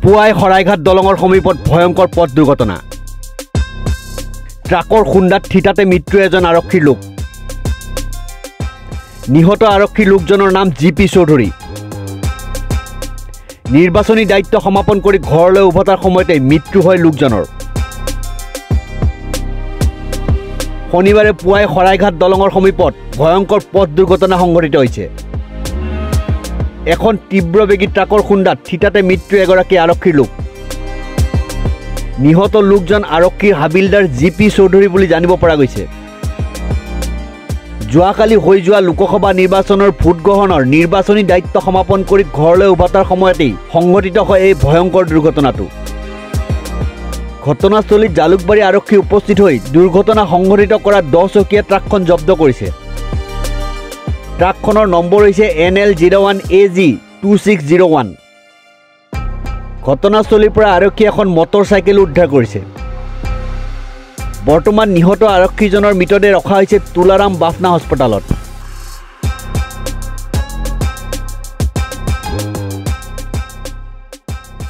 পুৱাই শৰাইঘাট দলঙৰ সমীপত ভয়ংকৰ পথ দুৰ্ঘটনা ট্ৰাকৰ খুন্দাত থিতাতে মৃত্যু এজন আৰক্ষীৰ লোক নিহত আৰক্ষী লোকজনৰ নাম জিপি চৌধুৰী নিৰ্বাচনী দায়িত্ব সমাপন কৰি ঘৰলৈ উভতাৰ সময়তে মৃত্যু হয় লোকজনৰ শনিবাৰে পুৱাই শৰাইঘাট দলঙৰ সমীপত ভয়ংকৰ পথ দুৰ্ঘটনা সংঘটিত হৈছে এখন তীব্ৰবেগী ট্ৰাকৰ খুন্দাত থিতাতে মৃত্যু এগৰাকী আৰক্ষীৰ লোক নিহত লোকজন আৰক্ষীৰ হাবিলদাৰ জিপি চৌধুৰী বুলি জানিব পৰা গৈছে যোৱাকালি হৈ যোৱা লোকসভা নিৰ্বাচনৰ ভোট গ্ৰহণৰ নিৰ্বাচনী দায়িত্ব সমাপন কৰি ঘৰলৈ উভতাৰ সময়তেই সংঘটিত হয় এই ভয়ংকৰ দুৰ্ঘটনাটো ঘটনাস্থলীত জালুকবাৰী আৰক্ষী উপস্থিত হৈ দুৰ্ঘটনা সংঘটিত কৰা 10 চকীয়া ট্ৰাকখন জব্দ কৰিছে ট্ৰাকখনৰ নম্বৰ হৈছে NL01AG2601 ঘটনাস্থলীৰ পৰা আৰক্ষী এখন মটৰচাইকেল উদ্ধাৰ কৰিছে বৰ্তমান নিহত আৰক্ষীজনৰ মৃতদেহ ৰখা হৈছে তুলাৰাম বাফনা হাস্পতালত